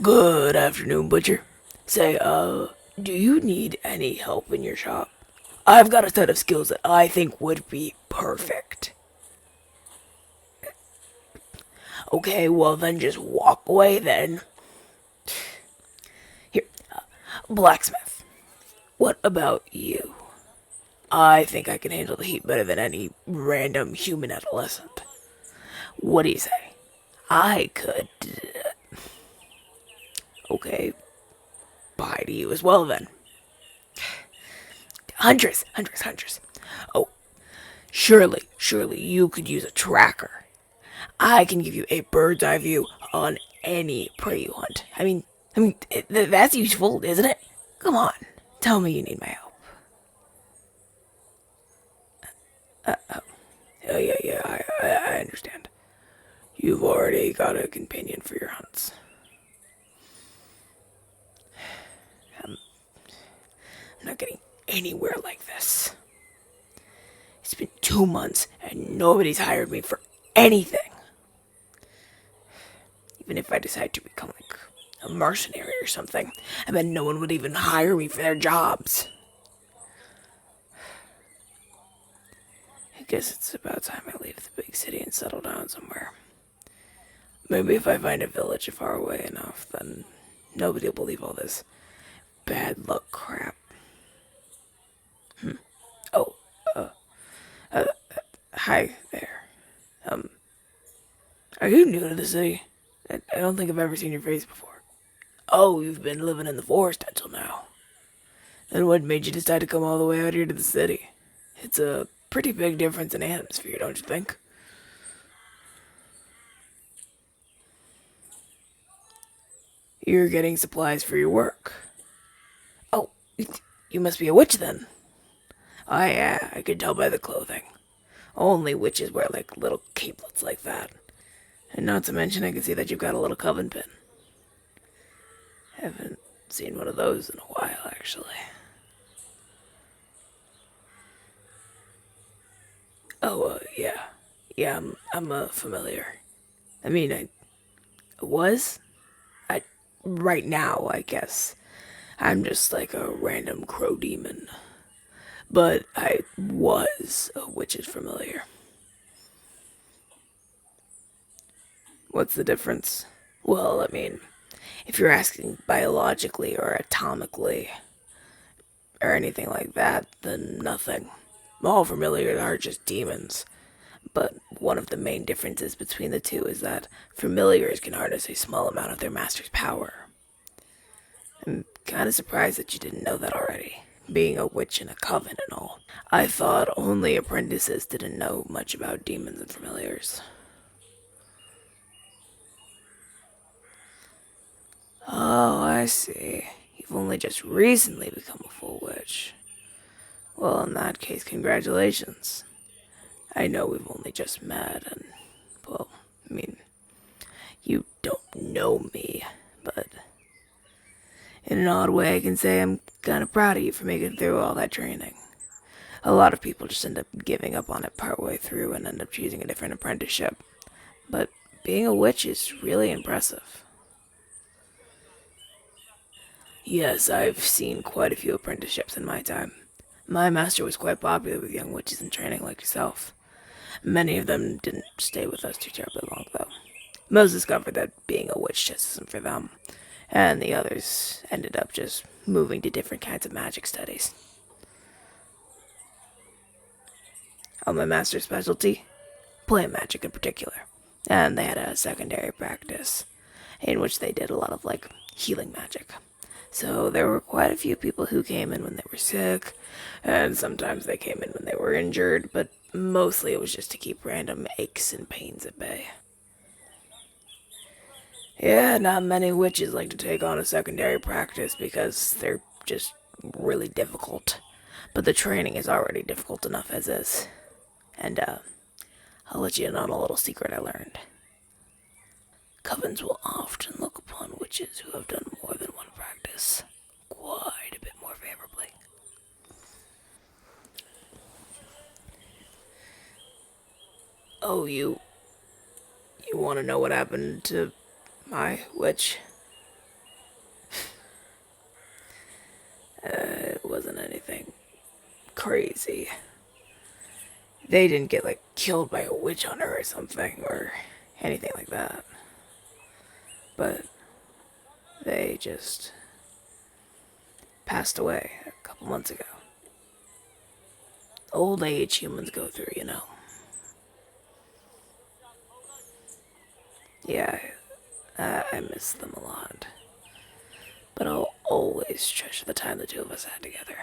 Good afternoon, Butcher. Say, do you need any help in your shop? I've got a set of skills that I think would be perfect. Okay, well then just walk away then. Here, blacksmith. What about you? I think I can handle the heat better than any random human adolescent. What do you say? I could. Okay, bye to you as well then. Huntress. Oh, surely you could use a tracker. I can give you a bird's eye view on any prey you hunt. That's useful, isn't it? Come on, tell me you need my help. I understand. You've already got a companion for your hunts. I'm not getting anywhere like this. It's been 2 months and nobody's hired me for anything. Even if I decide to become like a mercenary or something, I bet no one would even hire me for their jobs. I guess it's about time I leave the big city and settle down somewhere. Maybe if I find a village far away enough, then nobody will believe all this bad luck crap. Oh, hi there. Are you new to the city? I don't think I've ever seen your face before. Oh, you've been living in the forest until now. Then what made you decide to come all the way out here to the city? It's a pretty big difference in atmosphere, don't you think? You're getting supplies for your work. Oh, you must be a witch then. I could tell by the clothing. Only witches wear like little capelets like that. And not to mention, I can see that you've got a little coven pin. Haven't seen one of those in a while, actually. Oh, yeah. I'm a familiar. I was? I, right now, I guess. I'm just like a random crow demon. But I was a witch's familiar. What's the difference? Well, if you're asking biologically or atomically or anything like that, then nothing. All familiars are just demons. But one of the main differences between the two is that familiars can harness a small amount of their master's power. I'm kind of surprised that you didn't know that already, being a witch in a coven and all. I thought only apprentices didn't know much about demons and familiars. Oh, I see. You've only just recently become a full witch. Well, in that case, congratulations. I know we've only just met, and, well, I mean, you don't know me, but in an odd way, I can say I'm kind of proud of you for making it through all that training. A lot of people just end up giving up on it partway through and end up choosing a different apprenticeship. But being a witch is really impressive. Yes, I've seen quite a few apprenticeships in my time. My master was quite popular with young witches in training like yourself. Many of them didn't stay with us too terribly long, though. Most discovered that being a witch just isn't for them, and the others ended up just moving to different kinds of magic studies. On my master's specialty, plant magic in particular, and they had a secondary practice in which they did a lot of healing magic. So there were quite a few people who came in when they were sick, and sometimes they came in when they were injured, but mostly it was just to keep random aches and pains at bay. Yeah, not many witches like to take on a secondary practice because they're just really difficult. But the training is already difficult enough as is. And, I'll let you in on a little secret I learned. Covens will often look upon witches who have done more than one practice quite a bit more favorably. Oh, you want to know what happened to my witch? anything crazy. They didn't get, like, killed by a witch hunter or something, or anything like that. But they just passed away a couple months ago. Old age humans go through, you know. Yeah, I miss them a lot. But I'll always treasure the time the two of us had together.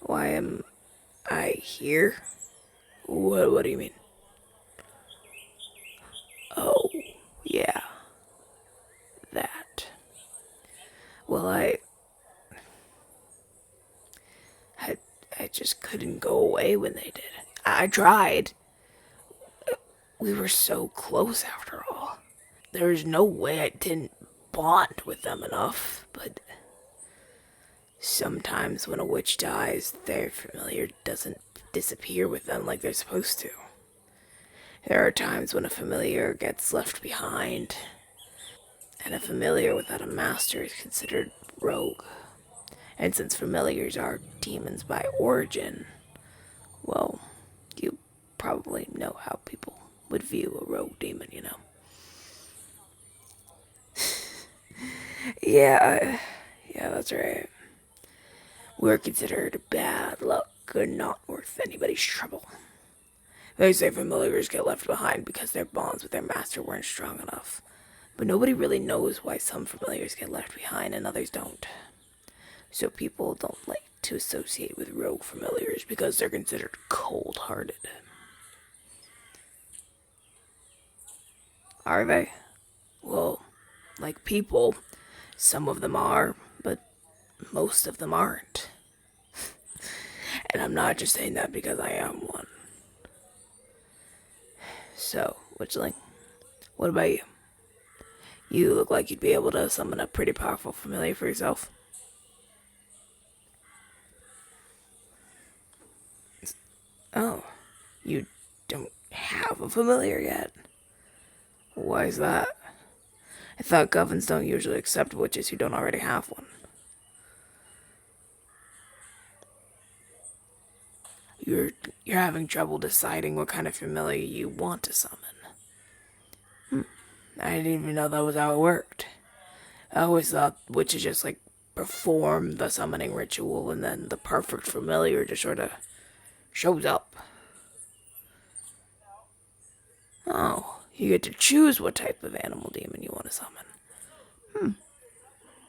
Why am I here? What do you mean? Oh, yeah, that. Well, I, I just couldn't go away when they did. I tried. We were so close after all. There's no way I didn't bond with them enough, but sometimes when a witch dies, their familiar doesn't disappear with them like they're supposed to. There are times when a familiar gets left behind, and a familiar without a master is considered rogue. And since familiars are demons by origin, well, you probably know how people would view a rogue demon, you know. Yeah, that's right. We're considered bad luck and not worth anybody's trouble. They say familiars get left behind because their bonds with their master weren't strong enough. But nobody really knows why some familiars get left behind and others don't. So people don't like to associate with rogue familiars because they're considered cold-hearted. Are they? Well, like people, some of them are, but most of them aren't. And I'm not just saying that because I am one. So, Witchling, what about you? You look like you'd be able to summon a pretty powerful familiar for yourself. Oh, you don't have a familiar yet. Why is that? I thought covens don't usually accept witches who don't already have one. You're you're having trouble deciding what kind of familiar you want to summon. I didn't even know that was how it worked. I always thought witches just like perform the summoning ritual and then the perfect familiar just sort of shows up. Oh, you get to choose what type of animal demon you want to summon.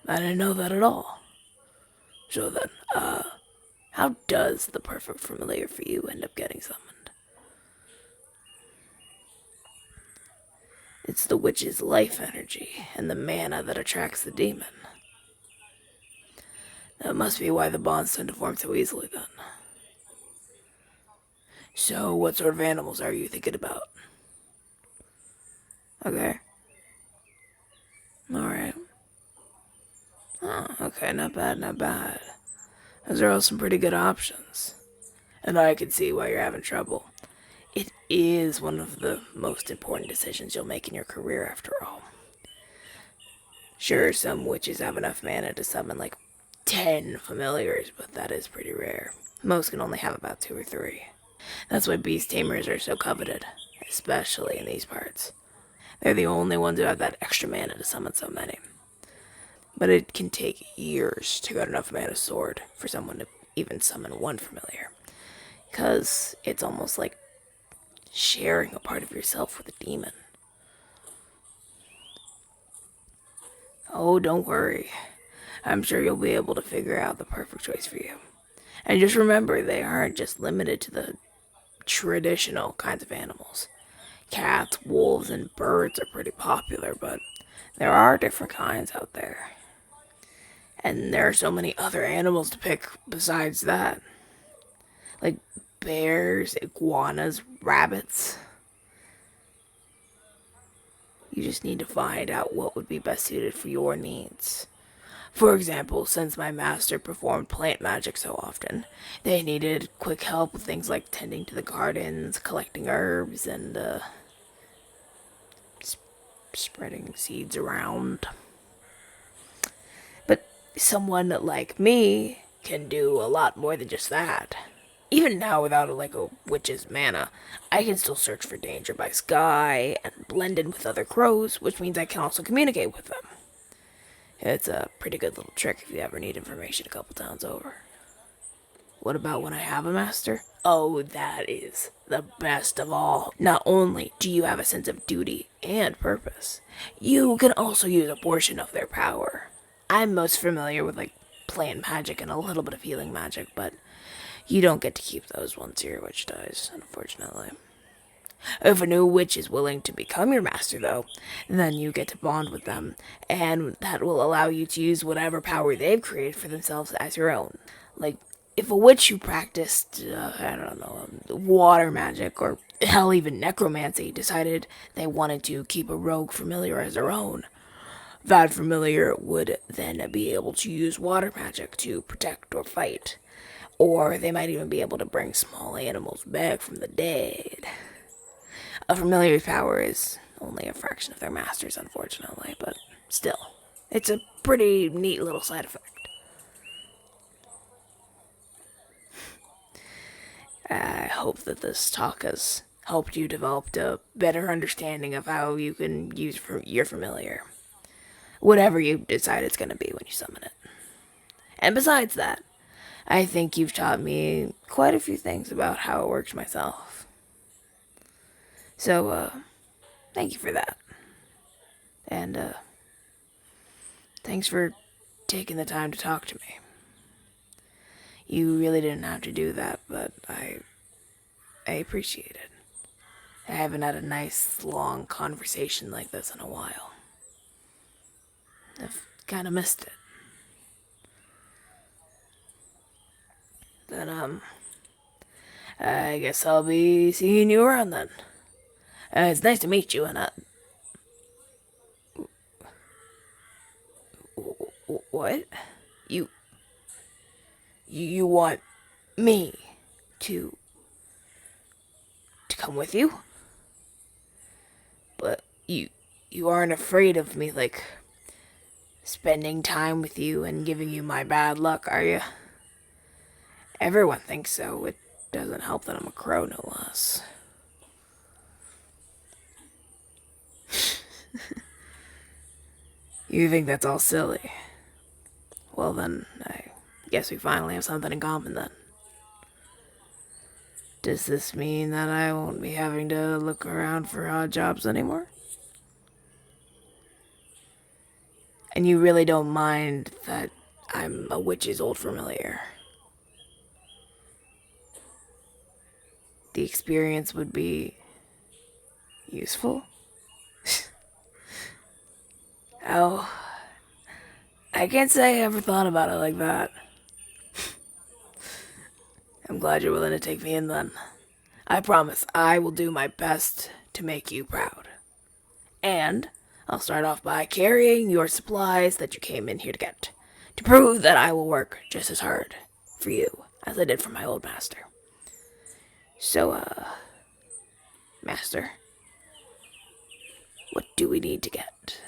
I didn't know that at all. So then, how does the perfect familiar for you end up getting summoned? It's the witch's life energy and the mana that attracts the demon. That must be why the bonds tend to form so easily then. So, what sort of animals are you thinking about? Okay. Alright. Oh, okay, not bad, not bad. Those are all some pretty good options. And I can see why you're having trouble. It is one of the most important decisions you'll make in your career, after all. Sure, some witches have enough mana to summon like 10 familiars, but that is pretty rare. Most can only have about 2 or 3. That's why beast tamers are so coveted, especially in these parts. They're the only ones who have that extra mana to summon so many. But it can take years to get enough mana sword for someone to even summon one familiar. Because it's almost like sharing a part of yourself with a demon. Oh, don't worry. I'm sure you'll be able to figure out the perfect choice for you. And just remember, they aren't just limited to the traditional kinds of animals. Cats, wolves, and birds are pretty popular, but there are different kinds out there. And there are so many other animals to pick besides that. Like bears, iguanas, rabbits. You just need to find out what would be best suited for your needs. For example, since my master performed plant magic so often, they needed quick help with things like tending to the gardens, collecting herbs, and spreading seeds around. But someone like me can do a lot more than just that. Even now, without like a witch's mana, I can still search for danger by sky and blend in with other crows, which means I can also communicate with them. It's a pretty good little trick if you ever need information a couple towns over. What about when I have a master? Oh, that is the best of all. Not only do you have a sense of duty and purpose, you can also use a portion of their power. I'm most familiar with like plant magic and a little bit of healing magic, but you don't get to keep those once your witch dies, unfortunately. If a new witch is willing to become your master, though, then you get to bond with them, and that will allow you to use whatever power they've created for themselves as your own. Like, if a witch who practiced, I don't know, water magic, or hell, even necromancy, decided they wanted to keep a rogue familiar as their own, that familiar would then be able to use water magic to protect or fight. Or they might even be able to bring small animals back from the dead. A familiar's power is only a fraction of their master's, unfortunately, but still, it's a pretty neat little side effect. I hope that this talk has helped you develop a better understanding of how you can use your familiar. Whatever you decide it's going to be when you summon it. And besides that, I think you've taught me quite a few things about how it works myself. So, thank you for that. And, thanks for taking the time to talk to me. You really didn't have to do that, but I appreciate it. I haven't had a nice, long conversation like this in a while. I've kind of missed it. Then, I guess I'll be seeing you around then. It's nice to meet you, and, what? You want me to come with you? But you aren't afraid of me, like, spending time with you and giving you my bad luck, are you? Everyone thinks so. It doesn't help that I'm a crow, no less. You think that's all silly? Well then, I guess we finally have something in common then. Does this mean that I won't be having to look around for odd jobs anymore? And you really don't mind that I'm a witch's old familiar? The experience would be useful? Oh, I can't say I ever thought about it like that. I'm glad you're willing to take me in then. I promise I will do my best to make you proud. And I'll start off by carrying your supplies that you came in here to get, to prove that I will work just as hard for you as I did for my old master. So, master, what do we need to get?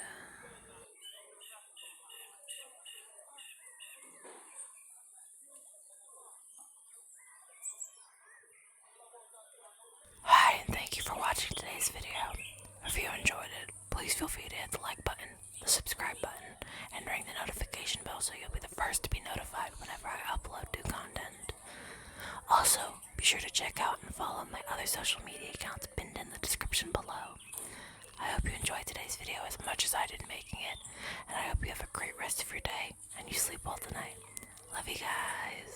Hi, and thank you for watching today's video. If you enjoyed it, please feel free to hit the like button, the subscribe button, and ring the notification bell so you'll be the first to be notified whenever I upload new content. Also, be sure to check out and follow my other social media accounts pinned in the description below. I hope you enjoyed today's video as much as I did making it, and I hope you have a great rest of your day and you sleep well tonight. Love you guys.